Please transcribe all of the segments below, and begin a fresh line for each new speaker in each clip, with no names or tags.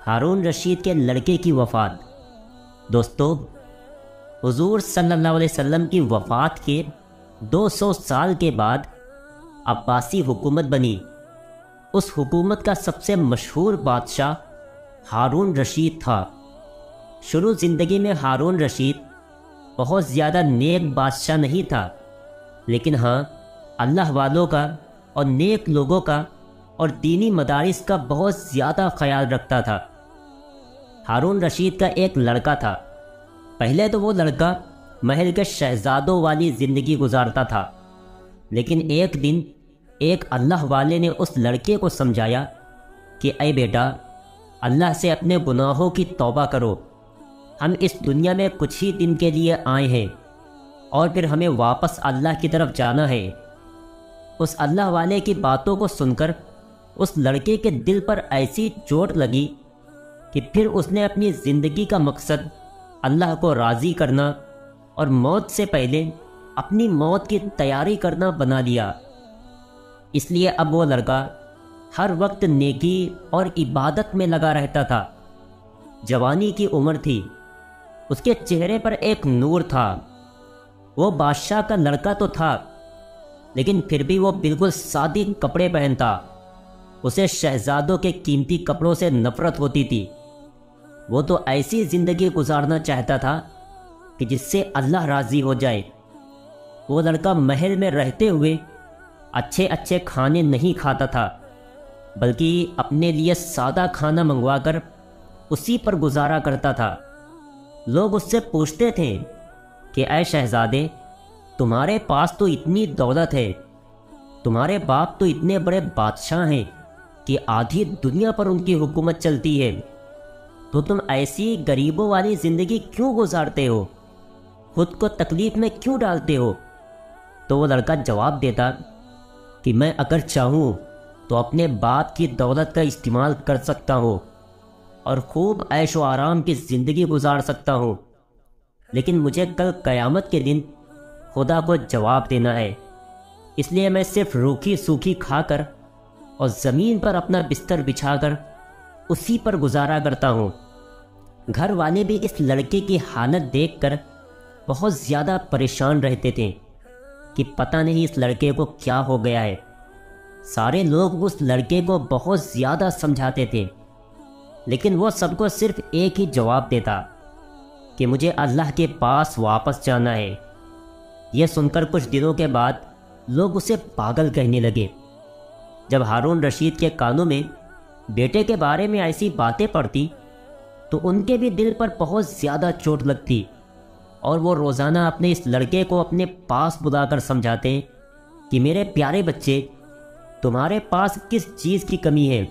ہارون رشید کے لڑکے کی وفات۔ دوستو، حضور صلی اللہ علیہ وسلم کی وفات کے 200 سال کے بعد عباسی حکومت بنی۔ اس حکومت کا سب سے مشہور بادشاہ ہارون رشید تھا۔ شروع زندگی میں ہارون رشید بہت زیادہ نیک بادشاہ نہیں تھا، لیکن ہاں اللہ والوں کا اور نیک لوگوں کا اور دینی مدارس کا بہت زیادہ خیال رکھتا تھا۔ ہارون رشید کا ایک لڑکا تھا۔ پہلے تو وہ لڑکا محل کے شہزادوں والی زندگی گزارتا تھا، لیکن ایک دن ایک اللہ والے نے اس لڑکے کو سمجھایا کہ اے بیٹا، اللہ سے اپنے گناہوں کی توبہ کرو۔ ہم اس دنیا میں کچھ ہی دن کے لیے آئے ہیں اور پھر ہمیں واپس اللہ کی طرف جانا ہے۔ اس اللہ والے کی باتوں کو سن کر اس لڑکے کے دل پر ایسی چوٹ لگی کہ پھر اس نے اپنی زندگی کا مقصد اللہ کو راضی کرنا اور موت سے پہلے اپنی موت کی تیاری کرنا بنا لیا۔ اس لیے اب وہ لڑکا ہر وقت نیکی اور عبادت میں لگا رہتا تھا۔ جوانی کی عمر تھی، اس کے چہرے پر ایک نور تھا۔ وہ بادشاہ کا لڑکا تو تھا، لیکن پھر بھی وہ بالکل سادی کپڑے پہنتا۔ اسے شہزادوں کے قیمتی کپڑوں سے نفرت ہوتی تھی۔ وہ تو ایسی زندگی گزارنا چاہتا تھا کہ جس سے اللہ راضی ہو جائے۔ وہ لڑکا محل میں رہتے ہوئے اچھے اچھے کھانے نہیں کھاتا تھا، بلکہ اپنے لیے سادہ کھانا منگوا کر اسی پر گزارا کرتا تھا۔ لوگ اس سے پوچھتے تھے کہ اے شہزادے، تمہارے پاس تو اتنی دولت ہے، تمہارے باپ تو اتنے بڑے بادشاہ ہیں کہ آدھی دنیا پر ان کی حکومت چلتی ہے، تو تم ایسی غریبوں والی زندگی کیوں گزارتے ہو؟ خود کو تکلیف میں کیوں ڈالتے ہو؟ تو وہ لڑکا جواب دیتا کہ میں اگر چاہوں تو اپنے باپ کی دولت کا استعمال کر سکتا ہوں اور خوب عیش و آرام کی زندگی گزار سکتا ہوں، لیکن مجھے کل قیامت کے دن خدا کو جواب دینا ہے، اس لیے میں صرف روکھی سوکھی کھا کر اور زمین پر اپنا بستر بچھا کر اسی پر گزارا کرتا ہوں۔ گھر والے بھی اس لڑکے کی حالت دیکھ کر بہت زیادہ پریشان رہتے تھے کہ پتہ نہیں اس لڑکے کو کیا ہو گیا ہے۔ سارے لوگ اس لڑکے کو بہت زیادہ سمجھاتے تھے، لیکن وہ سب کو صرف ایک ہی جواب دیتا کہ مجھے اللہ کے پاس واپس جانا ہے۔ یہ سن کر کچھ دنوں کے بعد لوگ اسے پاگل کہنے لگے۔ جب ہارون رشید کے کانوں میں بیٹے کے بارے میں ایسی باتیں پڑتی تو ان کے بھی دل پر بہت زیادہ چوٹ لگتی، اور وہ روزانہ اپنے اس لڑکے کو اپنے پاس بلا کر سمجھاتے کہ میرے پیارے بچے، تمہارے پاس کس چیز کی کمی ہے؟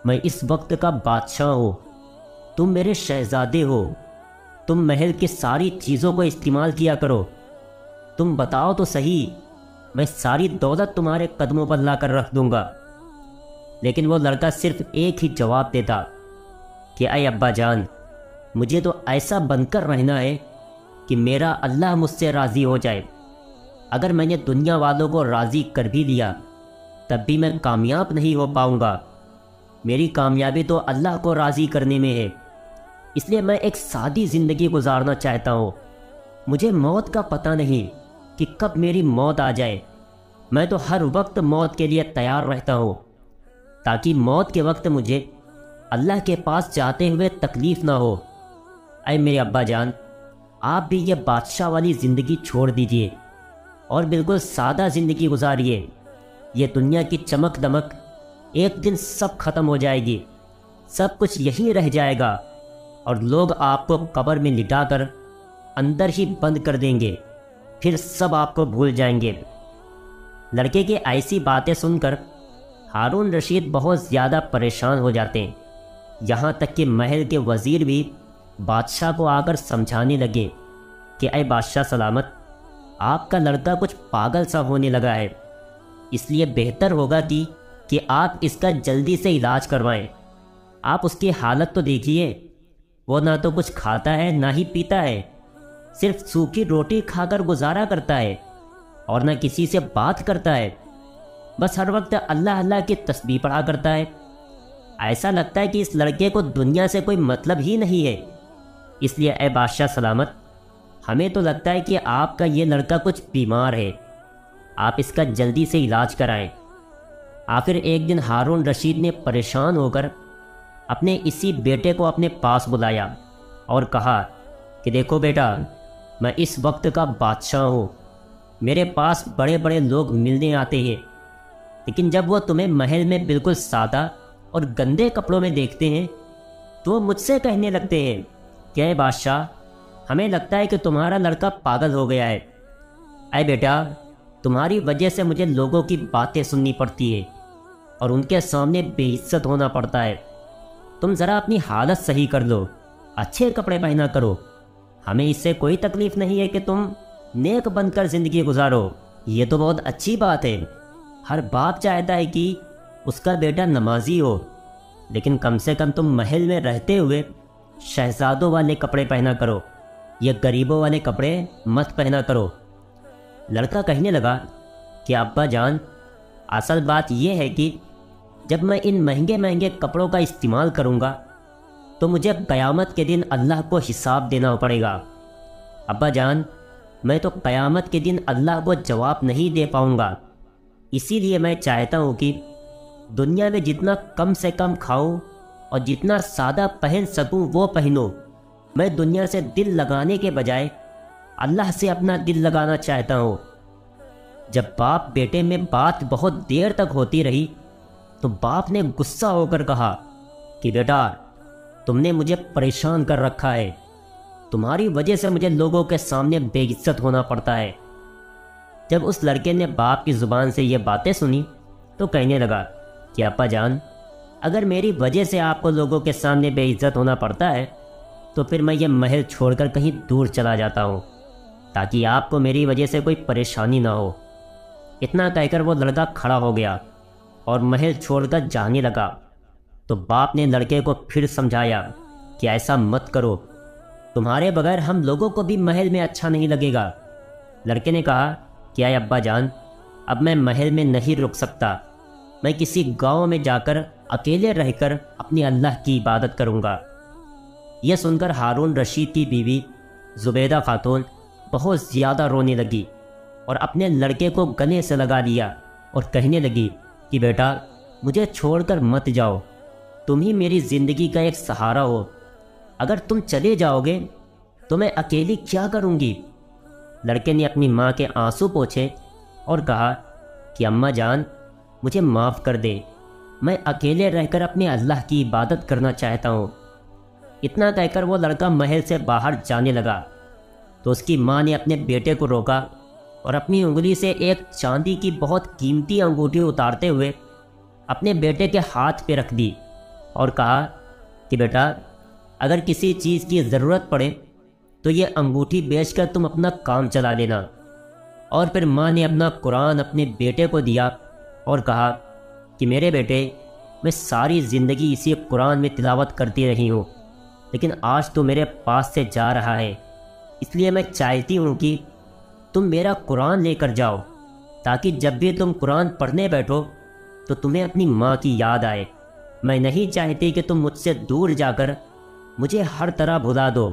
میں اس وقت کا بادشاہ ہوں، تم میرے شہزادے ہو، تم محل کی ساری چیزوں کو استعمال کیا کرو، تم بتاؤ تو صحیح، میں ساری دولت تمہارے قدموں پر لا کر رکھ دوں گا۔ لیکن وہ لڑکا صرف ایک ہی جواب دیتا کہ اے ابا جان، مجھے تو ایسا بن کر رہنا ہے کہ میرا اللہ مجھ سے راضی ہو جائے۔ اگر میں نے دنیا والوں کو راضی کر بھی لیا تب بھی میں کامیاب نہیں ہو پاؤں گا۔ میری کامیابی تو اللہ کو راضی کرنے میں ہے، اس لیے میں ایک سادی زندگی گزارنا چاہتا ہوں۔ مجھے موت کا پتہ نہیں کہ کب میری موت آ جائے، میں تو ہر وقت موت کے لیے تیار رہتا ہوں، تاکہ موت کے وقت مجھے اللہ کے پاس جاتے ہوئے تکلیف نہ ہو۔ اے میرے ابا جان، آپ بھی یہ بادشاہ والی زندگی چھوڑ دیجئے اور بالکل سادہ زندگی گزاریے۔ یہ دنیا کی چمک دمک ایک دن سب ختم ہو جائے گی، سب کچھ یہیں رہ جائے گا، اور لوگ آپ کو قبر میں لٹا کر اندر ہی بند کر دیں گے، پھر سب آپ کو بھول جائیں گے۔ لڑکے کی ایسی باتیں سن کر ہارون رشید بہت زیادہ پریشان ہو جاتے ہیں، یہاں تک کہ محل کے وزیر بھی بادشاہ کو آ کر سمجھانے لگے کہ اے بادشاہ سلامت، آپ کا لڑکا کچھ پاگل سا ہونے لگا ہے، اس لیے بہتر ہوگا کہ آپ اس کا جلدی سے علاج کروائیں۔ آپ اس کی حالت تو دیکھیے، وہ نہ تو کچھ کھاتا ہے نہ ہی پیتا ہے، صرف سوکھی روٹی کھا کر گزارا کرتا ہے اور نہ کسی سے بات کرتا ہے، بس ہر وقت اللہ اللہ کی تسبیح پڑھا کرتا ہے۔ ایسا لگتا ہے کہ اس لڑکے کو دنیا سے کوئی مطلب ہی نہیں ہے۔ اس لیے اے بادشاہ سلامت، ہمیں تو لگتا ہے کہ آپ کا یہ لڑکا کچھ بیمار ہے، آپ اس کا جلدی سے علاج کرائیں۔ آخر ایک دن ہارون رشید نے پریشان ہو کر اپنے اسی بیٹے کو اپنے پاس بلایا اور کہا کہ دیکھو بیٹا، میں اس وقت کا بادشاہ ہوں، میرے پاس بڑے بڑے لوگ ملنے آتے ہیں، لیکن جب وہ تمہیں محل میں بالکل سادہ اور گندے کپڑوں میں دیکھتے ہیں تو وہ مجھ سے کہنے لگتے ہیں کہ اے بادشاہ، ہمیں لگتا ہے کہ تمہارا لڑکا پاگل ہو گیا ہے۔ اے بیٹا، تمہاری وجہ سے مجھے لوگوں کی باتیں سننی پڑتی ہے اور ان کے سامنے بے عزت ہونا پڑتا ہے۔ تم ذرا اپنی حالت صحیح کر لو، اچھے کپڑے پہنا کرو، ہمیں اس سے کوئی تکلیف نہیں ہے کہ تم نیک بن کر زندگی گزارو، یہ تو بہت اچھی بات ہے۔ ہر باپ چاہتا ہے کہ اس کا بیٹا نمازی ہو، لیکن کم سے کم تم محل میں رہتے ہوئے شہزادوں والے کپڑے پہنا کرو، یہ غریبوں والے کپڑے مت پہنا کرو۔ لڑکا کہنے لگا کہ ابا جان، اصل بات یہ ہے کہ جب میں ان مہنگے مہنگے کپڑوں کا استعمال کروں گا تو مجھے قیامت کے دن اللہ کو حساب دینا پڑے گا۔ ابا جان، میں تو قیامت کے دن اللہ کو جواب نہیں دے پاؤں گا، اسی لیے میں چاہتا ہوں کہ دنیا میں جتنا کم سے کم کھاؤں اور جتنا سادہ پہن سکوں وہ پہنو۔ میں دنیا سے دل لگانے کے بجائے اللہ سے اپنا دل لگانا چاہتا ہوں۔ جب باپ بیٹے میں بات بہت دیر تک ہوتی رہی تو باپ نے غصہ ہو کر کہا کہ بیٹا، تم نے مجھے پریشان کر رکھا ہے، تمہاری وجہ سے مجھے لوگوں کے سامنے بے عزت ہونا پڑتا ہے۔ جب اس لڑکے نے باپ کی زبان سے یہ باتیں سنی تو کہنے لگا کہ ابا جان، اگر میری وجہ سے آپ کو لوگوں کے سامنے بے عزت ہونا پڑتا ہے تو پھر میں یہ محل چھوڑ کر کہیں دور چلا جاتا ہوں تاکہ آپ کو میری وجہ سے کوئی پریشانی نہ ہو۔ اتنا کہہ کر وہ لڑکا کھڑا ہو گیا اور محل چھوڑ کر جانے لگا تو باپ نے لڑکے کو پھر سمجھایا کہ ایسا مت کرو، تمہارے بغیر ہم لوگوں کو بھی محل میں اچھا نہیں لگے گا۔ لڑکے نے کہا کہ اے ابا جان، اب میں محل میں نہیں رک سکتا، میں کسی گاؤں میں جا کر اکیلے رہ کر اپنی اللہ کی عبادت کروں گا۔ یہ سن کر ہارون رشید کی بیوی زبیدہ خاتون بہت زیادہ رونے لگی اور اپنے لڑکے کو گلے سے لگا لیا اور کہنے لگی کہ بیٹا، مجھے چھوڑ کر مت جاؤ، تم ہی میری زندگی کا ایک سہارا ہو، اگر تم چلے جاؤ گے تو میں اکیلی کیا کروں گی؟ لڑکے نے اپنی ماں کے آنسو پوچھے اور کہا کہ اماں جان، مجھے معاف کر دے، میں اکیلے رہ کر اپنے اللہ کی عبادت کرنا چاہتا ہوں۔ اتنا کہہ کر وہ لڑکا محل سے باہر جانے لگا تو اس کی ماں نے اپنے بیٹے کو روکا اور اپنی انگلی سے ایک چاندی کی بہت قیمتی انگوٹھی اتارتے ہوئے اپنے بیٹے کے ہاتھ پہ رکھ دی اور کہا کہ بیٹا، اگر کسی چیز کی ضرورت پڑے تو یہ انگوٹھی بیچ کر تم اپنا کام چلا لینا۔ اور پھر ماں نے اپنا قرآن اپنے بیٹے کو دیا اور کہا کہ میرے بیٹے، میں ساری زندگی اسی قرآن میں تلاوت کرتی رہی ہوں، لیکن آج تو میرے پاس سے جا رہا ہے، اس لیے میں چاہتی ہوں کہ تم میرا قرآن لے کر جاؤ تاکہ جب بھی تم قرآن پڑھنے بیٹھو تو تمہیں اپنی ماں کی یاد آئے۔ میں نہیں چاہتی کہ تم مجھ سے دور جا کر مجھے ہر طرح بھلا دو۔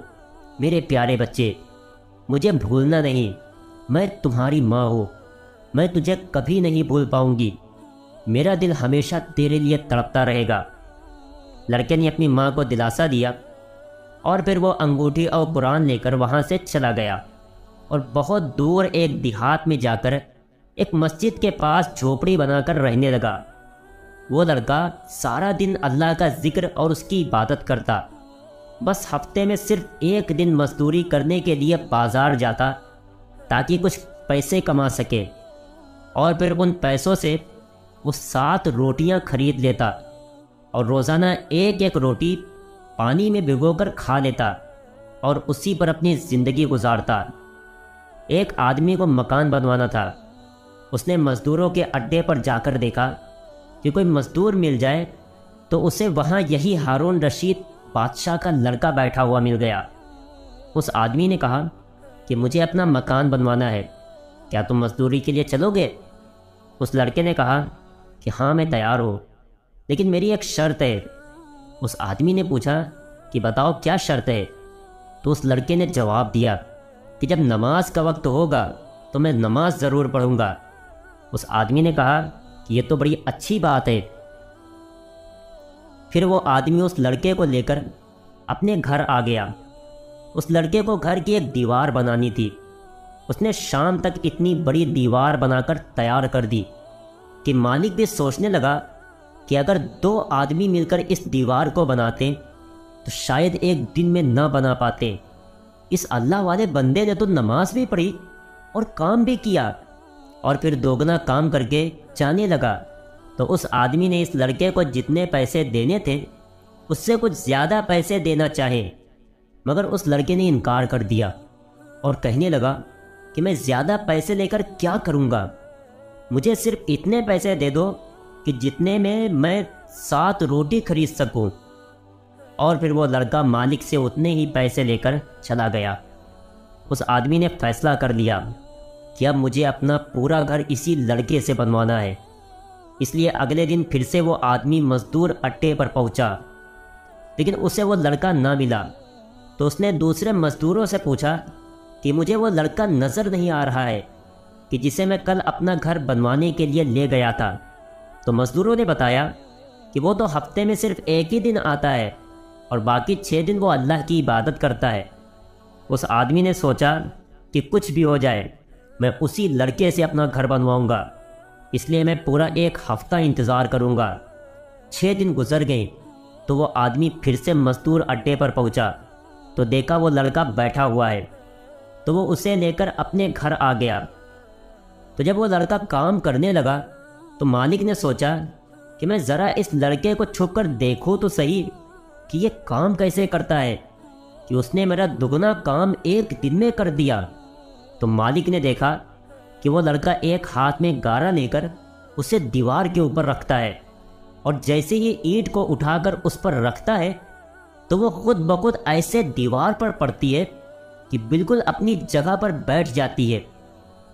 میرے پیارے بچے، مجھے بھولنا نہیں، میں تمہاری ماں ہوں، میں تجھے کبھی نہیں بھول پاؤں گی، میرا دل ہمیشہ تیرے لیے تڑپتا رہے گا۔ لڑکے نے اپنی ماں کو دلاسا دیا اور پھر وہ انگوٹھی اور قرآن لے کر وہاں سے چلا گیا اور بہت دور ایک دیہات میں جا کر ایک مسجد کے پاس جھوپڑی بنا کر رہنے لگا۔ وہ لڑکا سارا دن اللہ کا ذکر اور اس کی عبادت کرتا، بس ہفتے میں صرف ایک دن مزدوری کرنے کے لیے بازار جاتا تاکہ کچھ پیسے کما سکے، اور پھر ان پیسوں سے وہ 7 روٹیاں خرید لیتا اور روزانہ ایک ایک روٹی پانی میں بھگو کر کھا لیتا اور اسی پر اپنی زندگی گزارتا۔ ایک آدمی کو مکان بنوانا تھا، اس نے مزدوروں کے اڈے پر جا کر دیکھا کہ کوئی مزدور مل جائے تو اسے وہاں یہی ہارون رشید بادشاہ کا لڑکا بیٹھا ہوا مل گیا۔ اس آدمی نے کہا کہ مجھے اپنا مکان بنوانا ہے، کیا تم مزدوری کے لیے چلو گے؟ اس لڑکے نے کہا کہ ہاں، میں تیار ہوں، لیکن میری ایک شرط ہے۔ اس آدمی نے پوچھا کہ بتاؤ کیا شرط ہے؟ تو اس لڑکے نے جواب دیا کہ جب نماز کا وقت ہوگا تو میں نماز ضرور پڑھوں گا۔ اس آدمی نے کہا کہ یہ تو بڑی اچھی بات ہے۔ پھر وہ آدمی اس لڑکے کو لے کر اپنے گھر آ گیا۔ اس لڑکے کو گھر کی ایک دیوار بنانی تھی۔ اس نے شام تک اتنی بڑی دیوار بنا کر تیار کر دی کہ مالک بھی سوچنے لگا کہ اگر 2 آدمی مل کر اس دیوار کو بناتے تو شاید ایک دن میں نہ بنا پاتے۔ اس اللہ والے بندے نے تو نماز بھی پڑھی اور کام بھی کیا، اور پھر دوگنا کام کر کے جانے لگا۔ تو اس آدمی نے اس لڑکے کو جتنے پیسے دینے تھے اس سے کچھ زیادہ پیسے دینا چاہے، مگر اس لڑکے نے انکار کر دیا اور کہنے لگا کہ میں زیادہ پیسے لے کر کیا کروں گا، مجھے صرف اتنے پیسے دے دو کہ جتنے میں 7 روٹی خرید سکوں۔ اور پھر وہ لڑکا مالک سے اتنے ہی پیسے لے کر چلا گیا۔ اس آدمی نے فیصلہ کر لیا کہ اب مجھے اپنا پورا گھر اسی لڑکے سے بنوانا ہے۔ اس لیے اگلے دن پھر سے وہ آدمی مزدور اڈے پر پہنچا، لیکن اسے وہ لڑکا نہ ملا۔ تو اس نے دوسرے مزدوروں سے پوچھا کہ مجھے وہ لڑکا نظر نہیں آ رہا ہے کہ جسے میں کل اپنا گھر بنوانے کے لیے لے گیا تھا۔ تو مزدوروں نے بتایا کہ وہ تو ہفتے میں صرف ایک ہی دن آتا ہے اور باقی 6 دن وہ اللہ کی عبادت کرتا ہے۔ اس آدمی نے سوچا کہ کچھ بھی ہو جائے میں اسی لڑکے سے اپنا گھر بنواؤں گا، اس لیے میں پورا 1 ہفتہ انتظار کروں گا۔ 6 دن گزر گئے تو وہ آدمی پھر سے مزدور اڈے پر پہنچا تو دیکھا وہ لڑکا بیٹھا ہوا ہے، تو وہ اسے لے کر اپنے گھر آ گیا۔ تو جب وہ لڑکا کام کرنے لگا تو مالک نے سوچا کہ میں ذرا اس لڑکے کو چھپ کر دیکھوں تو صحیح کہ یہ کام کیسے کرتا ہے، کہ اس نے میرا دگنا کام 1 دن میں کر دیا۔ تو مالک نے دیکھا کہ وہ لڑکا ایک ہاتھ میں گارا لے کر اسے دیوار کے اوپر رکھتا ہے، اور جیسے ہی اینٹ کو اٹھا کر اس پر رکھتا ہے تو وہ خود بخود ایسے دیوار پر پڑتی ہے کہ بالکل اپنی جگہ پر بیٹھ جاتی ہے،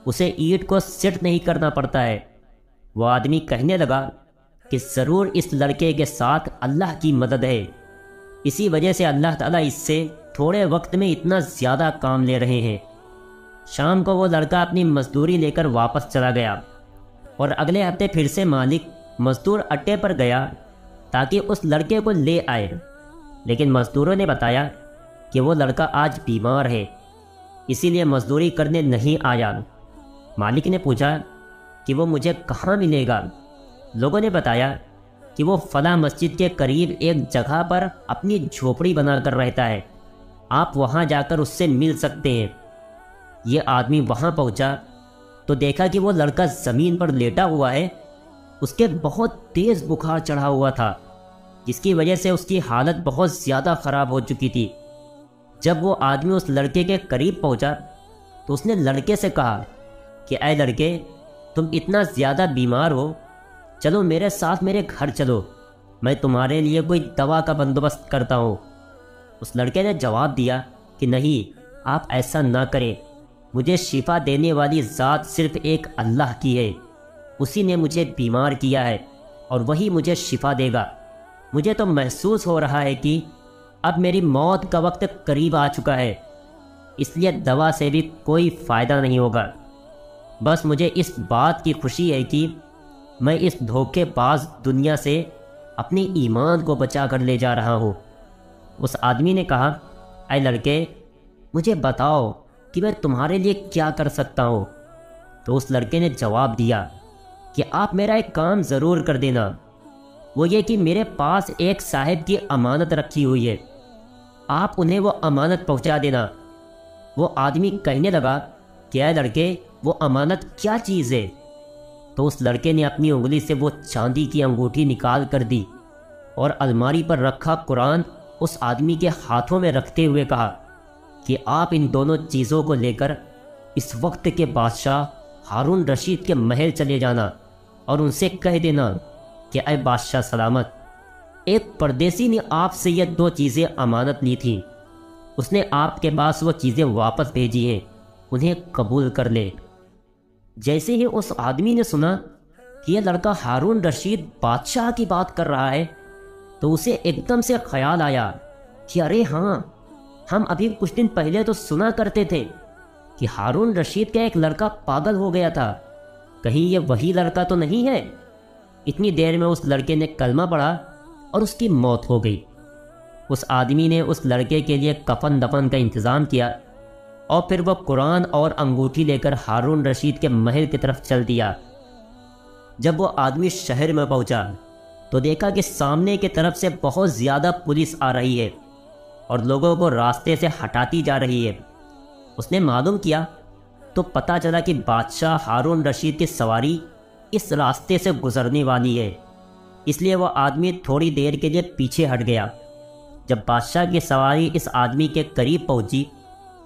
اسے اینٹ کو سیٹ نہیں کرنا پڑتا ہے۔ وہ آدمی کہنے لگا کہ ضرور اس لڑکے کے ساتھ اللہ کی مدد ہے، اسی وجہ سے اللہ تعالیٰ اس سے تھوڑے وقت میں اتنا زیادہ کام لے رہے ہیں۔ شام کو وہ لڑکا اپنی مزدوری لے کر واپس چلا گیا، اور اگلے ہفتے پھر سے مالک مزدور اڈے پر گیا تاکہ اس لڑکے کو لے آئے، لیکن مزدوروں نے بتایا کہ وہ لڑکا آج بیمار ہے، اسی لیے مزدوری کرنے نہیں آیا۔ مالک نے پوچھا کہ وہ مجھے کہاں ملے گا؟ لوگوں نے بتایا کہ وہ فلاں مسجد کے قریب ایک جگہ پر اپنی جھوپڑی بنا کر رہتا ہے، آپ وہاں جا کر اس سے مل سکتے ہیں۔ یہ آدمی وہاں پہنچا تو دیکھا کہ وہ لڑکا زمین پر لیٹا ہوا ہے، اس کے بہت تیز بخار چڑھا ہوا تھا، جس کی وجہ سے اس کی حالت بہت زیادہ خراب ہو چکی تھی۔ جب وہ آدمی اس لڑکے کے قریب پہنچا تو اس نے لڑکے سے کہا کہ اے لڑکے، تم اتنا زیادہ بیمار ہو، چلو میرے ساتھ میرے گھر چلو، میں تمہارے لیے کوئی دوا کا بندوبست کرتا ہوں۔ اس لڑکے نے جواب دیا کہ نہیں، آپ ایسا نہ کریں، مجھے شفا دینے والی ذات صرف ایک اللہ کی ہے، اسی نے مجھے بیمار کیا ہے اور وہی مجھے شفا دے گا۔ مجھے تو محسوس ہو رہا ہے کہ اب میری موت کا وقت قریب آ چکا ہے، اس لیے دوا سے بھی کوئی فائدہ نہیں ہوگا، بس مجھے اس بات کی خوشی ہے کہ میں اس دھوکے باز دنیا سے اپنی ایمان کو بچا کر لے جا رہا ہوں۔ اس آدمی نے کہا اے لڑکے، مجھے بتاؤ کہ میں تمہارے لیے کیا کر سکتا ہوں؟ تو اس لڑکے نے جواب دیا کہ آپ میرا ایک کام ضرور کر دینا، وہ یہ کہ میرے پاس ایک صاحب کی امانت رکھی ہوئی ہے، آپ انہیں وہ امانت پہنچا دینا۔ وہ آدمی کہنے لگا کہ اے لڑکے، وہ امانت کیا چیز ہے؟ تو اس لڑکے نے اپنی انگلی سے وہ چاندی کی انگوٹھی نکال کر دی اور الماری پر رکھا قرآن اس آدمی کے ہاتھوں میں رکھتے ہوئے کہا کہ آپ ان دونوں چیزوں کو لے کر اس وقت کے بادشاہ ہارون رشید کے محل چلے جانا اور ان سے کہہ دینا کہ اے بادشاہ سلامت، ایک پردیسی نے آپ سے یہ 2 چیزیں امانت لی تھیں، اس نے آپ کے پاس وہ چیزیں واپس بھیجی ہیں، انہیں قبول کر لے۔ جیسے ہی اس آدمی نے سنا کہ یہ لڑکا ہارون رشید بادشاہ کی بات کر رہا ہے تو اسے ایک دم سے خیال آیا کہ ارے ہاں، ہم ابھی کچھ دن پہلے تو سنا کرتے تھے کہ ہارون رشید کا ایک لڑکا پاگل ہو گیا تھا، کہیں یہ وہی لڑکا تو نہیں ہے۔ اتنی دیر میں اس لڑکے نے کلمہ پڑھا اور اس کی موت ہو گئی۔ اس آدمی نے اس لڑکے کے لیے کفن دفن کا انتظام کیا اور پھر وہ قرآن اور انگوٹھی لے کر ہارون رشید کے محل کی طرف چل دیا۔ جب وہ آدمی شہر میں پہنچا تو دیکھا کہ سامنے کی طرف سے بہت زیادہ پولیس آ رہی ہے اور لوگوں کو راستے سے ہٹاتی جا رہی ہے۔ اس نے معلوم کیا تو پتہ چلا کہ بادشاہ ہارون رشید کی سواری اس راستے سے گزرنے والی ہے، اس لیے وہ آدمی تھوڑی دیر کے لیے پیچھے ہٹ گیا۔ جب بادشاہ کی سواری اس آدمی کے قریب پہنچی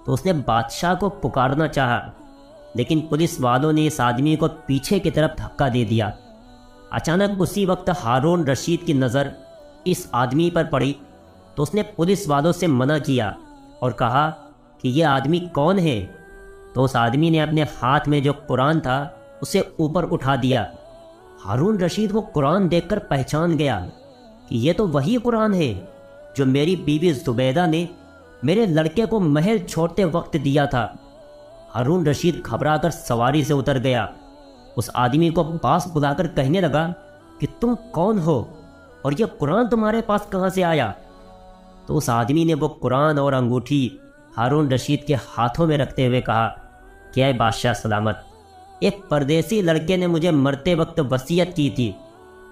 تو اس نے بادشاہ کو پکارنا چاہا، لیکن پولیس والوں نے اس آدمی کو پیچھے کی طرف دھکا دے دیا۔ اچانک اسی وقت ہارون رشید کی نظر اس آدمی پر پڑی تو اس نے پولیس والوں سے منع کیا اور کہا کہ یہ آدمی کون ہے؟ تو اس آدمی نے اپنے ہاتھ میں جو قرآن تھا اسے اوپر اٹھا دیا۔ ہارون رشید وہ قرآن دیکھ کر پہچان گیا کہ یہ تو وہی قرآن ہے جو میری بیوی زبیدہ نے میرے لڑکے کو محل چھوڑتے وقت دیا تھا۔ ہارون رشید گھبرا کر سواری سے اتر گیا، اس آدمی کو پاس بلا کر کہنے لگا کہ تم کون ہو اور یہ قرآن تمہارے پاس کہاں سے آیا؟ تو اس آدمی نے وہ قرآن اور انگوٹھی ہارون رشید کے ہاتھوں میں رکھتے ہوئے کہا کہ اے بادشاہ سلامت، ایک پردیسی لڑکے نے مجھے مرتے وقت وصیت کی تھی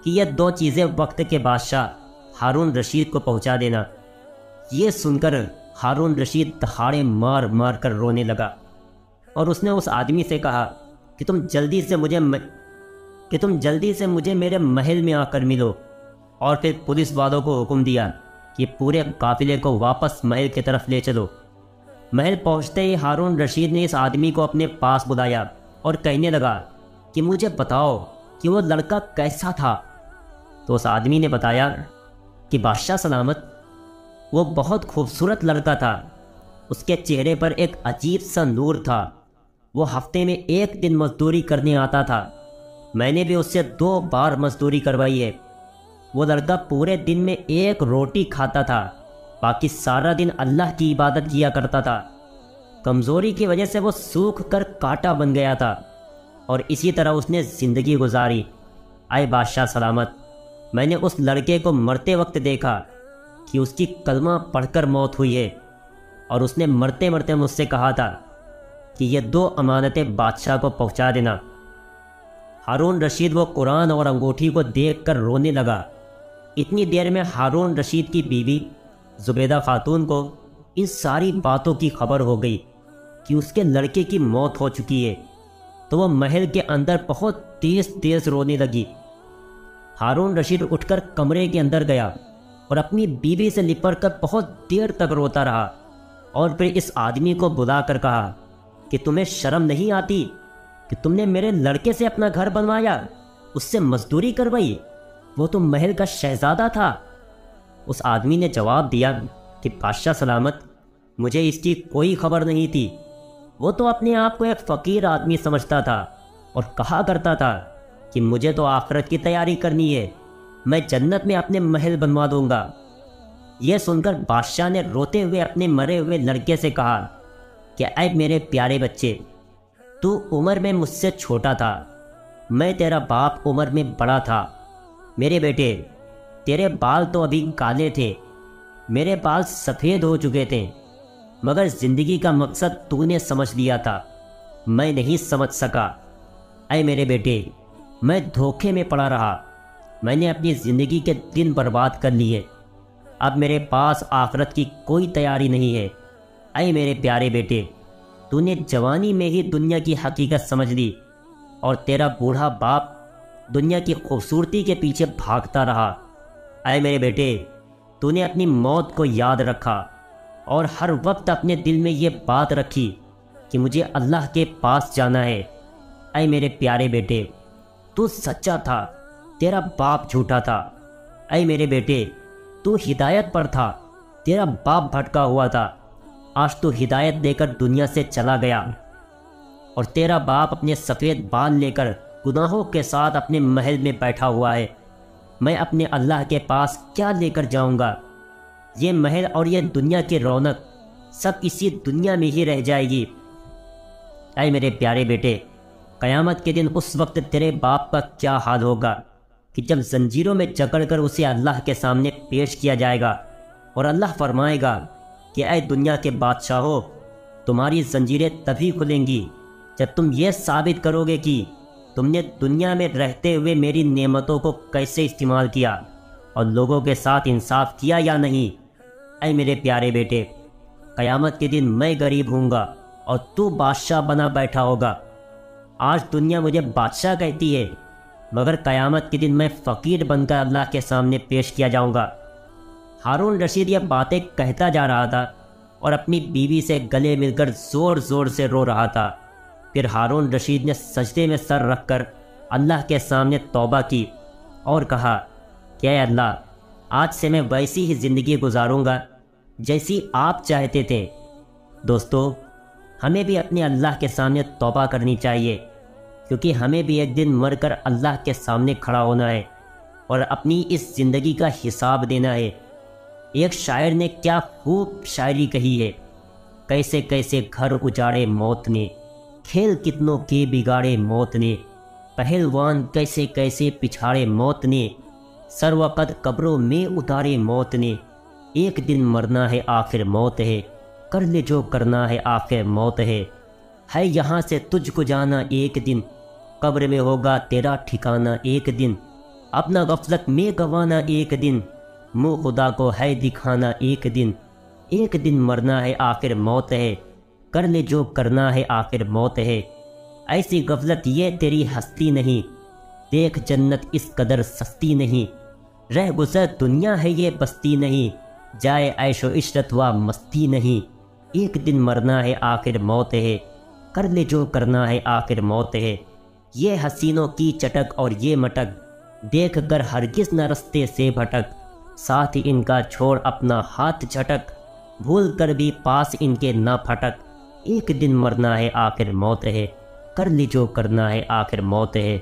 کہ یہ 2 چیزیں وقت کے بادشاہ ہارون رشید کو پہنچا دینا۔ یہ سن کر ہارون رشید دہاڑے مار مار کر رونے لگا اور اس نے اس آدمی سے کہا کہ تم جلدی سے مجھے میرے محل میں آ کر ملو، اور پھر پولیس والوں کو حکم دیا کہ پورے قافلے کو واپس محل کی طرف لے چلو۔ محل پہنچتے ہی ہارون رشید نے اس آدمی کو اپنے پاس بلایا اور کہنے لگا کہ مجھے بتاؤ کہ وہ لڑکا کیسا تھا؟ تو اس آدمی نے بتایا کہ بادشاہ سلامت، وہ بہت خوبصورت لڑکا تھا، اس کے چہرے پر ایک عجیب سا نور تھا، وہ ہفتے میں 1 دن مزدوری کرنے آتا تھا، میں نے بھی اس سے 2 بار مزدوری کروائی ہے۔ وہ لڑکا پورے دن میں 1 روٹی کھاتا تھا، باقی سارا دن اللہ کی عبادت کیا کرتا تھا۔ کمزوری کی وجہ سے وہ سوکھ کر کانٹا بن گیا تھا اور اسی طرح اس نے زندگی گزاری۔ اے بادشاہ سلامت، میں نے اس لڑکے کو مرتے وقت دیکھا کہ اس کی کلمہ پڑھ کر موت ہوئی ہے، اور اس نے مرتے مرتے مجھ سے کہا تھا کہ یہ 2 امانتیں بادشاہ کو پہنچا دینا۔ ہارون رشید وہ قرآن اور انگوٹھی کو دیکھ کر رونے لگا۔ اتنی دیر میں ہارون رشید کی بیوی زبیدہ خاتون کو ان ساری باتوں کی خبر ہو گئی کہ اس کے لڑکے کی موت ہو چکی ہے، تو وہ محل کے اندر بہت تیز تیز رونے لگی۔ ہارون رشید اٹھ کر کمرے کے اندر گیا اور اپنی بیوی سے لپٹ کر بہت دیر تک روتا رہا، اور پھر اس آدمی کو بلا کر کہا کہ تمہیں شرم نہیں آتی کہ تم نے میرے لڑکے سے اپنا گھر بنوایا، اس سے مزدوری کروائی، وہ تو محل کا شہزادہ تھا۔ اس آدمی نے جواب دیا کہ بادشاہ سلامت، مجھے اس کی کوئی خبر نہیں تھی، وہ تو اپنے آپ کو ایک فقیر آدمی سمجھتا تھا اور کہا کرتا تھا کہ مجھے تو آخرت کی تیاری کرنی ہے، میں جنت میں اپنے محل بنوا دوں گا۔ یہ سن کر بادشاہ نے روتے ہوئے اپنے مرے ہوئے لڑکے سے کہا کہ اے میرے پیارے بچے، تو عمر میں مجھ سے چھوٹا تھا، میں تیرا باپ عمر میں بڑا تھا، میرے بیٹے تیرے بال تو ابھی کالے تھے، میرے بال سفید ہو چکے تھے، مگر زندگی کا مقصد تو نے سمجھ لیا تھا، میں نہیں سمجھ سکا۔ اے میرے بیٹے، میں دھوکے میں پڑا رہا، میں نے اپنی زندگی کے دن برباد کر لیے، اب میرے پاس آخرت کی کوئی تیاری نہیں ہے۔ اے میرے پیارے بیٹے، تو نے جوانی میں ہی دنیا کی حقیقت سمجھ لی، اور تیرا بوڑھا باپ دنیا کی خوبصورتی کے پیچھے بھاگتا رہا۔ اے میرے بیٹے، تو نے اپنی موت کو یاد رکھا اور ہر وقت اپنے دل میں یہ بات رکھی کہ مجھے اللہ کے پاس جانا ہے۔ اے میرے پیارے بیٹے، تو سچا تھا، تیرا باپ جھوٹا تھا۔ اے میرے بیٹے، تو ہدایت پر تھا، تیرا باپ بھٹکا ہوا تھا، آج تو ہدایت دے کر دنیا سے چلا گیا، اور تیرا باپ اپنے سفید بال لے کر گناہوں کے ساتھ اپنے محل میں بیٹھا ہوا ہے، میں اپنے اللہ کے پاس کیا لے کر جاؤں گا؟ یہ محل اور یہ دنیا کی رونق سب اسی دنیا میں ہی رہ جائے گی۔ اے میرے پیارے بیٹے، قیامت کے دن اس وقت تیرے باپ کا کیا حال ہوگا کہ جب زنجیروں میں جکڑ کر اسے اللہ کے سامنے پیش کیا جائے گا اور اللہ فرمائے گا کہ اے دنیا کے بادشاہو، تمہاری زنجیریں تبھی کھلیں گی جب تم یہ ثابت کرو گے کہ تم نے دنیا میں رہتے ہوئے میری نعمتوں کو کیسے استعمال کیا اور لوگوں کے ساتھ انصاف کیا یا نہیں۔ اے میرے پیارے بیٹے، قیامت کے دن میں غریب ہوں گا اور تو بادشاہ بنا بیٹھا ہوگا۔ آج دنیا مجھے بادشاہ کہتی ہے، مگر قیامت کے دن میں فقیر بن کر اللہ کے سامنے پیش کیا جاؤں گا۔ ہارون رشید یہ باتیں کہتا جا رہا تھا اور اپنی بیوی سے گلے مل کر زور زور سے رو رہا تھا۔ پھر ہارون رشید نے سجدے میں سر رکھ کر اللہ کے سامنے توبہ کی اور کہا کہ اے اللہ، آج سے میں ویسی ہی زندگی گزاروں گا جیسی آپ چاہتے تھے۔ دوستو، ہمیں بھی اپنے اللہ کے سامنے توبہ کرنی چاہیے، کیونکہ ہمیں بھی ایک دن مر کر اللہ کے سامنے کھڑا ہونا ہے اور اپنی اس زندگی کا حساب دینا ہے۔ ایک شاعر نے کیا خوب شاعری کہی ہے، کیسے کیسے گھر اجاڑے موت نے، کھیل کتنوں کے بگاڑے موت نے، پہلوان کیسے کیسے پچھاڑے موت نے، سر وقت قبروں میں اتارے موت نے، ایک دن مرنا ہے آخر موت ہے، کر لے جو کرنا ہے آخر موت ہے یہاں سے تجھ کو جانا ایک دن، قبر میں ہوگا تیرا ٹھکانہ ایک دن، اپنا غفلت میں گوانا ایک دن، منہ خدا کو ہے دکھانا ایک دن مرنا ہے آخر موت ہے، کر لے جو کرنا ہے آخر موت ہے۔ ایسی غفلت یہ تیری ہستی نہیں، دیکھ جنت اس قدر سستی نہیں، رہ گزر دنیا ہے یہ بستی نہیں، جائے عیش و عشرت و مستی نہیں، ایک دن مرنا ہے آخر موت ہے، کر لے جو کرنا ہے آخر موت ہے۔ یہ حسینوں کی چٹک اور یہ مٹک، دیکھ کر ہرگز نہ رستے سے بھٹک، ساتھ ان کا چھوڑ اپنا ہاتھ جھٹک، بھول کر بھی پاس ان کے نہ پھٹک، ایک دن مرنا ہے آخر موت ہے، کر لی جو کرنا ہے آخر موت ہے۔